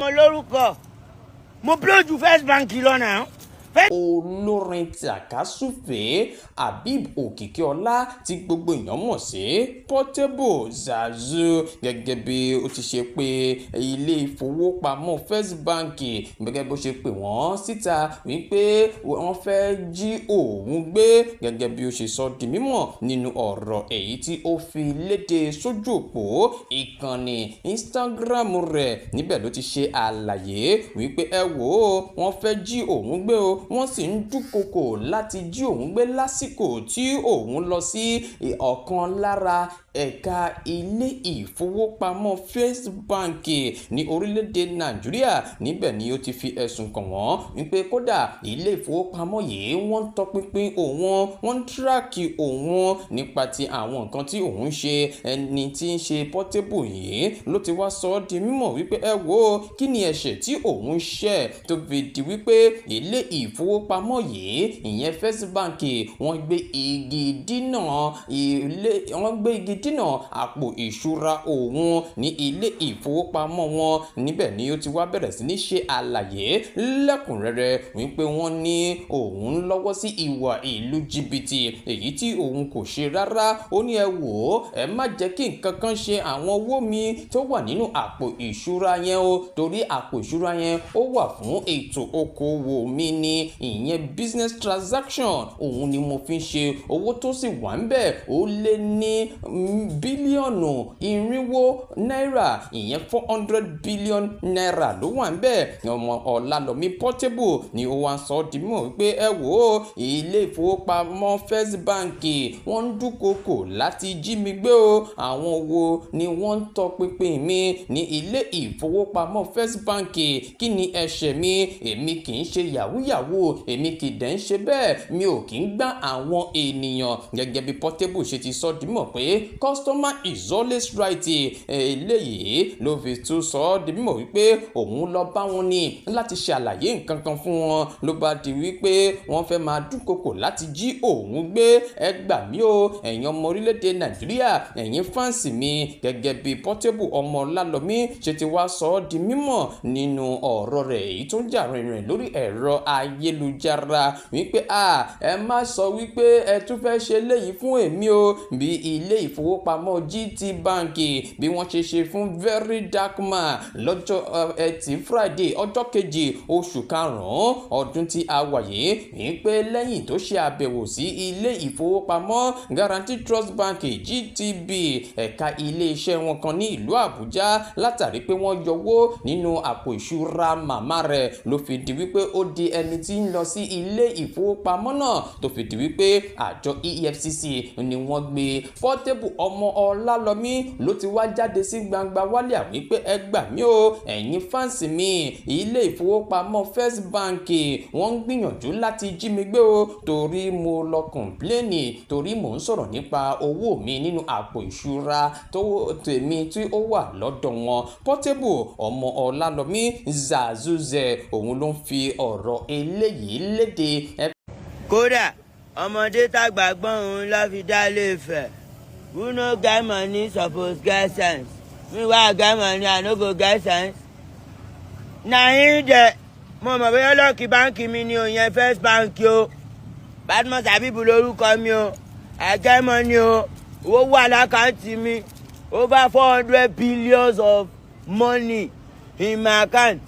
Olórúkọ mo blow ju First Bank lọ náà. Olorin tàkásùfé Habib Òkìkíọlá tí gbogbo èèyàn mọ̀ sí Portable Zazu gẹ́gẹ́ bí ó ti ṣe pé ilé ìfowópamọ́ First Bank gẹ́gẹ́ bó ṣe pè wọ́n síta wípé wọ́n fẹ́ jí òun gbé gẹ́gẹ́ bí ó ṣe sọ di mímọ̀ nínú ọ̀rọ̀ èyí tí ó fi léde sójú òpó ìkànnì Instagram rẹ̀. Níbẹ̀ ló ti ṣe àlàyé wípé ẹ wò ó wọ́n fẹ́ jí òun gbé o, wọ́n sì ń dúnkokò láti jí òun gbé lásìkò tí òun lọ sí ọ̀kan lára ẹ̀ka ilé ìfowópamọ́ First Bank ní orílẹ̀-èdè Nàìjíríà. Níbẹ̀ ni ó ti fi ẹ̀sùn kàn wọ́n wípé kódà ilé ìfowópamọ́ yìí wọ́n ń tọpinpin òun, wọ́n ń tíráàkì òun nípa ti àwọn nǹkan tí òun ṣe. Ẹni tí ń ṣe Portable yìí ló ti wá sọ ọ́ di mímọ̀ wípé ẹ wò ó kí ni ẹ̀ṣẹ̀ tí òun ṣẹ̀ tó fi di wípé ilé ìfowópamọ́ yìí ìyẹn First Bank wọ́n gbé igi dínà àpò ìṣúra òun ní ilé ìfowópamọ́ wọn. Níbẹ̀ ni ó ti wá bẹ̀rẹ̀ sí ní ṣe àlàyé lẹ́kùnrẹ́rẹ́ wípé wọ́n ní òun lọ́wọ́ sí ìwà ìlú jìbìtì èyí tí òun kò ṣe rárá. Ó ní ẹ wò ó ẹ má jẹ́ kí nǹkan kan ṣe àwọn owó mi tó wà nínú àpò ìṣúra yẹn o, torí àpò ìṣúra yẹn ó wà fún ètò okòwò mi ní ìyẹn business transaction. Òun ni mo fi ń ṣe owó tó sì wà ń bẹ̀ ó lé ní bílíọ̀nù irinwó náírà ìyẹn 400 billion naira ló wà ń bẹ̀. Ọmọ Ọlálọ́mí Portable ni ó wá sọ di mímọ̀ wípé ẹ wò ó ilé ìfowópamọ́ First Bank wọ́n ń dúnkokò láti jí mi gbé o. Àwọn wo ni wọ́n ń tọpinpin mi ní ilé ìfowópamọ́ First Bank? Kí ni ẹ̀ṣẹ̀ mi? Èmi kì í ṣe yahoo, èmi kì í dẹ̀ ń ṣe bẹ́ẹ̀, mi ò kì í gbá àwọn ènìyàn. Gẹ́gẹ́ bí Portable ṣe ti sọ di mímọ̀ pé customer is always right. Eléyìí ló fi tún sọ ọ́ di mímọ̀ wípé òun lọ bá wọn ní láti ṣàlàyé nǹkan kan fún wọn, ló bá di wípé wọ́n fẹ́ máa dúnkokò láti jí òun gbé. Ẹ gbà mí o ẹ̀yin ọmọ orílẹ̀-èdè Nàìjíríà, ẹ̀yin fáǹsì mi. Gẹ́gẹ́ bí Portable ọmọ Ọlálọ́mí ṣe ti wá sọ ọ́ di mímọ̀ nínú ọ̀rọ̀ rẹ̀ èyí tó ń jà rìnrìn lórí ẹ̀rọ ayélujára wípé ẹ má sọ wípé ẹ tún fẹ́ ṣe léyìí fún èmi o, bí ilé ìfowópamọ́ GT Bank bí wọ́n ṣe ṣe fún Very Dark Man lọ́jọ́ ẹtì Friday ọjọ́ kejì oṣù karùn-ún ọdún tí a wà yìí wípé lẹ́yìn tó ṣe àbẹ̀wò sí ilé ìfowópamọ́ Guaranty Trust Bank GTB ẹ̀ka ilé iṣẹ́ wọn kan ní ìlú Àbújá látàrí pé wọ́n yọwó nínú àpò ìṣúra màmá rẹ̀, ló fi di wípé ó di ẹni tí ń lọ sí ilé ìfowópamọ́ náà tó fi di wípé àjọ EFCC ni wọ́n gbé. Portable ọmọ Ọlálọ́mí ló ti wá jáde sí gbangba wálé wípé ẹ gbà mí o ẹ̀yin fáǹsì mi, ilé ìfowópamọ́ First Bank wọ́n ń gbìyànjú láti jí mi gbé o, torí mo lọ kọ̀ǹpléènì, torí mò ń sọ̀rọ̀ nípa owó mi nínú àpò ìṣúra tó tèmi tí ó wà lọ́dọ̀ wọn. Portable ọmọ Ọlálọ́mí Zazuze òun ló ń fi ọ̀rọ̀ eléyìí léde. Kódà ọmọdé tàgbà gbọ́n òun lọ́ fi dá lé Ifẹ̀. Who no get money suppose get sense. Me wey I get money I no go get sense. Na him dey mo mọ̀ bóyá lọ́ọ̀kì báńkì mi ni o yẹn First Bank o. Badmus Habib lórúkọ mi o. I get money o. Owó wà lákàntì mi. Over 400 billions of money in my account.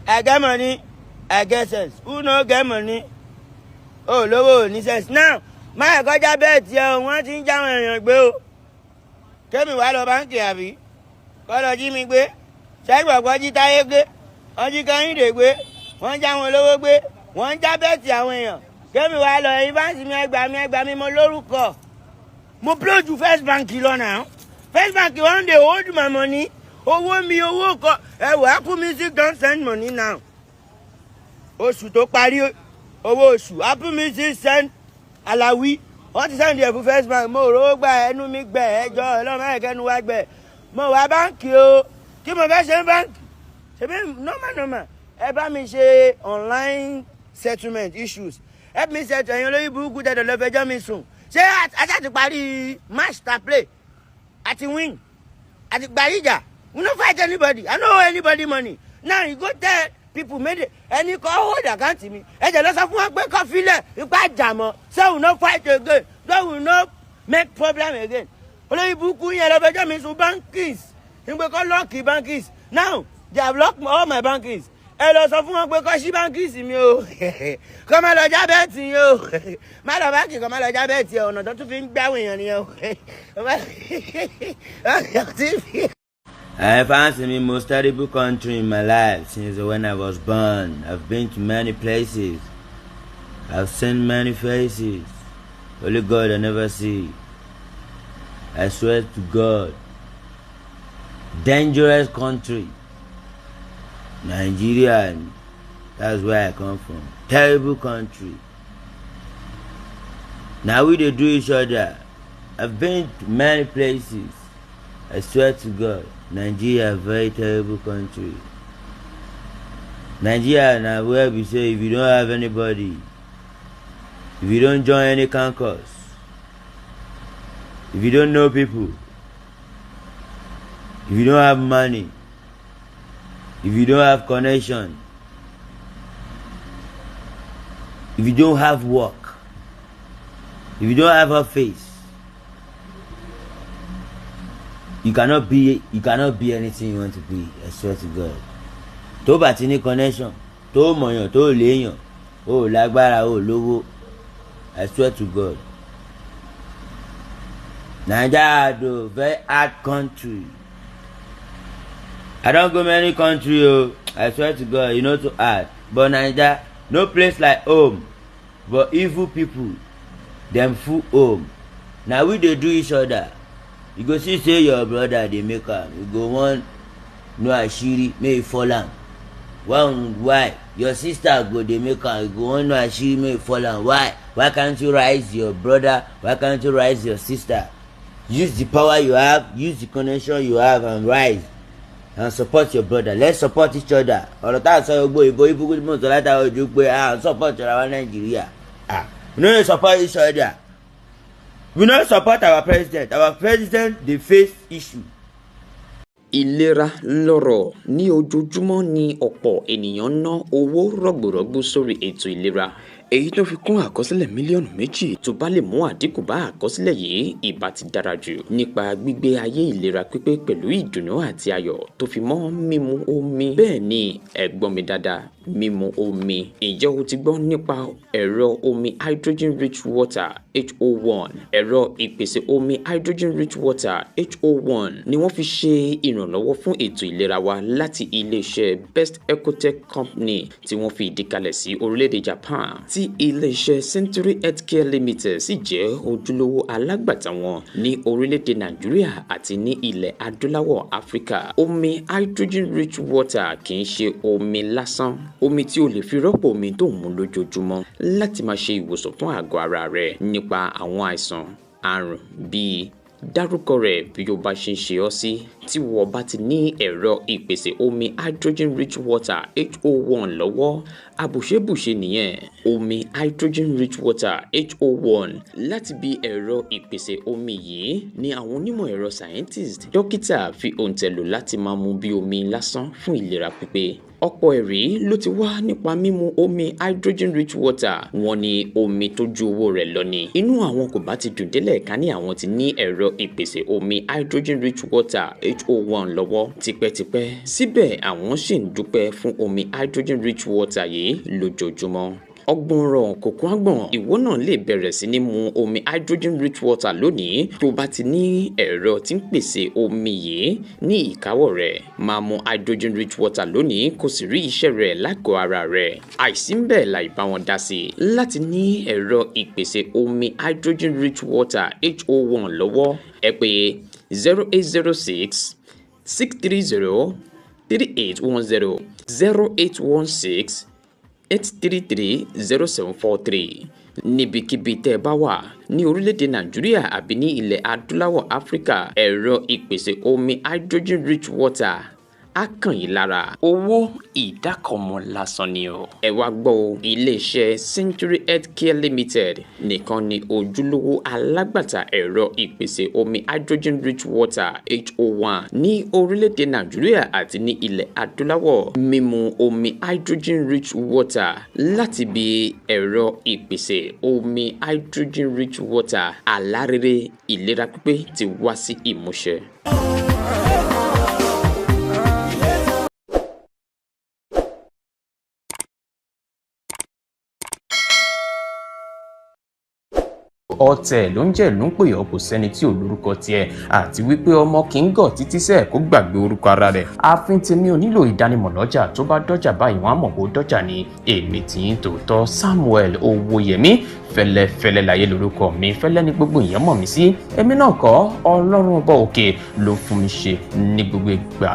I get money, I get sense. Who no get money? Oh, lówó ní sense. Now, máa kọjá bẹ́ẹ̀ tí wọ́n ti ń jáwọn èèyàn gbé o. Kémi wá lọ báńkì àbí? Kọ́ lọ jí mi gbé. Ṣẹ́gbọ̀gbọ́ jí Táyé gbé. Wọ́n jí Kẹ́hìndé gbé. Wọ́n já wọn lówó gbé. Wọ́n ń já bẹ́ẹ̀ tí àwọn èèyàn. Kémi wá lọ ẹ̀yin fáǹsì mi ẹ gbà mí mo lórúkọ. Mo blow ju First Bank lọ náà. First Bank one day hold my money. Owó mi owó kọ. Ẹ wò Apple Music don send money now. Oṣù tó parí owó oṣù Apple Music send Alawi. Wọ́n ti send ẹ̀ fún First Bank. Mo rówó gbà ẹnu mi gbẹ ẹjọ́ ọlọ́run ẹ̀kẹ́nu wá gbẹ. Mo wá báńkì o. Kí mo fẹ́ ṣe báńkì? Ṣebí normal. Ẹ bá mi ṣe online settlement issues. Help me settle ẹ̀yin olóyìn burúkú tẹ̀dọ̀ lọ́fẹ̀ẹ́jọ́ mi sùn. Ṣé ajá ti parí match ta play? Àti win? Àti gbàyíjà? We no fight anybody. I no owe anybody money. Now you go tell people made it any call hold account me. And the loss of one quick coffee there, you got jammer. So we no fight again. So we no make problem again. Only buku yellow Benjamin so bankies. You will call lucky bankies. Now they have locked all my bankies. And loss of one quick she bankies in you. Come on, Jabet in you. Madam Baki, come on, Jabet, you know, don't think that way on you. I fancy me most terrible country in my life since when I was born. I've been to many places. I've seen many faces. Only God I never see. I swear to God. Dangerous country. Nigeria. That's where I come from. Terrible country. Now we they do each other. I've been to many places. I swear to God. Nigeria, a very terrible country. Nigeria now where we say if you don't have anybody, if you don't join any caucus, if you don't know people, if you don't have money, if you don't have connection, if you don't have work, if you don't have a face, you cannot be anything you want to be. I swear to God. Tó bá ti ní connection, tó mọ̀yàn, tó léèyàn, ó lágbára, ó lówó. I swear to God. Nigeria is very hard country. I don't go many country, oh. I swear to God, you know too hard. But Nigeria, no place like home. But evil people, them full home. Now we dey do each other. You go see say your brother dey make am. You go want no ashiri make e fall am. Why? Your sister go dey make am. You go want no ashiri make e fall am. Why? Why can't you rise your brother? Why can't you rise your sister? Use the power you have, use the connection you have and rise and support your brother. Let's support each other. Ọ̀rọ̀ tá a sọ gbogbo ìbò ibùkún mọ̀ sọ látara ojú pé support ara wa Nàìjíríà. We no dey support each other. We no support our president. Our president dey face issue. Ìlera lọ́rọ̀. Ní ojoojúmọ́ ni ọ̀pọ̀ ènìyàn ná owó rọ̀gbọ̀rọ̀gbọ̀ sórí ètò ìlera. Èyí tó fi kún àkọsílẹ̀ mílíọ̀nù 2 tó bá lè mú àdínkù bá àkọsílẹ̀ yìí ìbá ti dára jù nípa gbígbé ayé ìlera pípé pẹ̀lú ìdùnnú àti ayọ̀ tó fi mọ́ mímu omi. Bẹ́ẹ̀ ni ẹ gbọ́ mi dáadáa, mímu omi. Ǹjẹ́ o ti gbọ́ nípa ẹ̀rọ omi hydrogen rich water HO1? Ẹ̀rọ ìpèsè omi hydrogen rich water HO1 ni wọ́n fi ṣe ìrànlọ́wọ́ fún ètò ìlera wa láti iléeṣẹ́ Best Ecotech Company tí wọ́n fi ìdí kalẹ̀ sí orílẹ̀-èdè Japan. Tí iléeṣẹ́ Century Healthcare Limited sì jẹ́ ojúlówó alágbàtà wọn ní orílẹ̀-èdè Nàìjíríà àti ní ilẹ̀ adúláwọ̀ Áfíríkà. Omi hydrogen rich water kì í ṣe omi lásán. Omi tí o lè fi rọ́pò omi tó ń mu lójoojúmọ́ láti máa ṣe ìwòsàn fún àgọ́ ara rẹ nípa àwọn àìsàn àrùn bíi dárúkọ rẹ̀ bí o bá ṣe ń ṣe ọ́ sí. Tí wọ́n bá ti ní ẹ̀rọ ìpèsè omi hydrogen rich water HO1 lọ́wọ́, àbùṣebùṣe nìyẹn. Omi hydrogen rich water HO1 láti bí ẹ̀rọ ìpèsè omi yìí ni àwọn onímọ̀ ẹ̀rọ scientist dókítà fi òǹtẹ̀lù láti máa mu bí omi lásán fún ìlera pípé. Ọ̀pọ̀ ẹ̀rí ló ti wá nípa mímu omi hydrogen rich water. Wọ́n ní omi tó ju owó rẹ̀ lọ ni. Inú àwọn kò bá ti dùn délẹ̀ ká ní àwọn ti ní ẹ̀rọ ìpèsè omi hydrogen rich water HO1 lọ́wọ́ tipẹ́tipẹ́. Síbẹ̀ àwọn sì ń dúpẹ́ fún omi hydrogen rich water yìí lójoojúmọ́. Ọgbọ̀nràn kòkó àgbọ̀n ìwọ náà lè bẹ̀rẹ̀ sí ní mu omi hydrogen rich water lónìí tó bá ti ní ẹ̀rọ tí ń pèsè omi yìí ní ìkáwọ́ rẹ̀. Máa mu hydrogen rich water lónìí kó sì rí iṣẹ́ rẹ̀ lágọ̀ọ́ ara rẹ̀. Àìsí ń bẹ̀ láì bá wọn dá sí. Láti ní ẹ̀rọ ìpèsè omi hydrogen rich water HO1 lọ́wọ́, ẹ pè 0806 630 3810 0816 833-0743. Níbikíbi tẹ́ ẹ bá wà ní orílẹ̀-èdè Nàìjíríà àbí ní ilẹ̀ adúláwọ̀ Áfíríkà, ẹ̀rọ ìpèsè omi hydrogen rich water á kàn yín lára. Owó ìdákọ̀mọ́ lásán ni o. Ẹ wá gbọ́ o, iléeṣẹ́ Century Healthcare Limited nìkan ni ojúlówó alágbàtà ẹ̀rọ ìpèsè omi hydrogen rich water HO1 ní orílẹ̀-èdè Nàìjíríà àti ní ilẹ̀ adúláwọ̀. Mímu omi hydrogen rich water láti bí ẹ̀rọ ìpèsè omi hydrogen rich water alárèrè ìlera pípé ti wá sí ìmúṣẹ. Ọ̀tẹ̀ ló ń jẹ́ ìlú ń pè ọ́, kò sẹ́ni tí ò lórúkọ tiẹ̀, àti wípé ọmọ kì í gọ̀ títí sẹ́ẹ̀ kó gbàgbé orúkọ ara rẹ̀. Ààfin tèmi ò nílò ìdánimọ̀ lọ́jà, tó bá dọ́jà báyìí wọ́n á mọ̀ bó dọ́jà ni. Èmi tí ń tòótọ́ Samuel Owóyẹmí, fẹ́lẹ́fẹ́lẹ́ láyé lórúkọ mi, fẹ́lẹ́ ní gbogbo èèyàn mọ̀ mí sí. Èmi náà kọ́, Ọlọ́run ọba òkè ló fún mi ṣe ní gbogbo ìgbà.